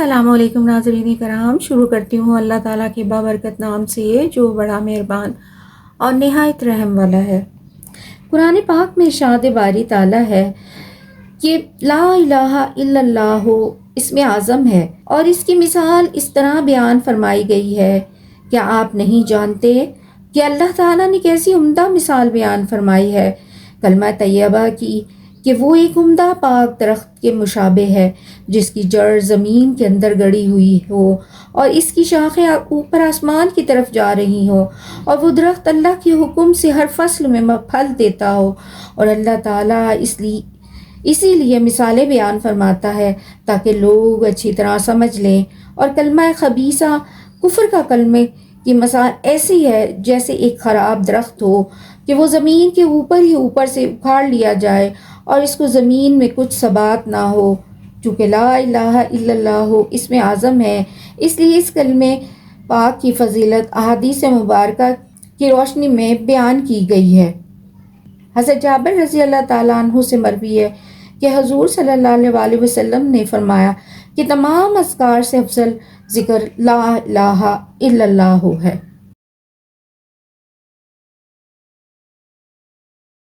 السلام علیکم ناظرین کرام، شروع کرتی ہوں اللہ تعالیٰ کے بابرکت نام سے جو بڑا مہربان اور نہایت رحم والا ہے۔ قرآن پاک میں ارشاد باری تعالیٰ ہے کہ لا الہ الا اللہ اسم اعظم ہے، اور اس کی مثال اس طرح بیان فرمائی گئی ہے۔ کیا آپ نہیں جانتے کہ اللہ تعالیٰ نے کیسی عمدہ مثال بیان فرمائی ہے کلمہ طیبہ کی، کہ وہ ایک عمدہ پاک درخت کے مشابہ ہے جس کی جڑ زمین کے اندر گڑی ہوئی ہو اور اس کی شاخیں اوپر آسمان کی طرف جا رہی ہوں، اور وہ درخت اللہ کے حکم سے ہر فصل میں پھل دیتا ہو۔ اور اللہ تعالیٰ اسی لیے مثالیں بیان فرماتا ہے تاکہ لوگ اچھی طرح سمجھ لیں۔ اور کلمہ خبیثہ کفر کا کلمے کی مثال ایسی ہے جیسے ایک خراب درخت ہو کہ وہ زمین کے اوپر سے اکھاڑ لیا جائے اور اس کو زمین میں کچھ ثبات نہ ہو۔ چونکہ لا الہ الا اللہ اسم اعظم ہے، اس لیے اس کلمے پاک کی فضیلت احادیث مبارکہ کی روشنی میں بیان کی گئی ہے۔ حضرت جابر رضی اللہ تعالیٰ عنہ سے مروی ہے کہ حضور صلی اللہ علیہ وسلم نے فرمایا کہ تمام اذکار سے افضل ذکر لا الہ الا اللہ ہے۔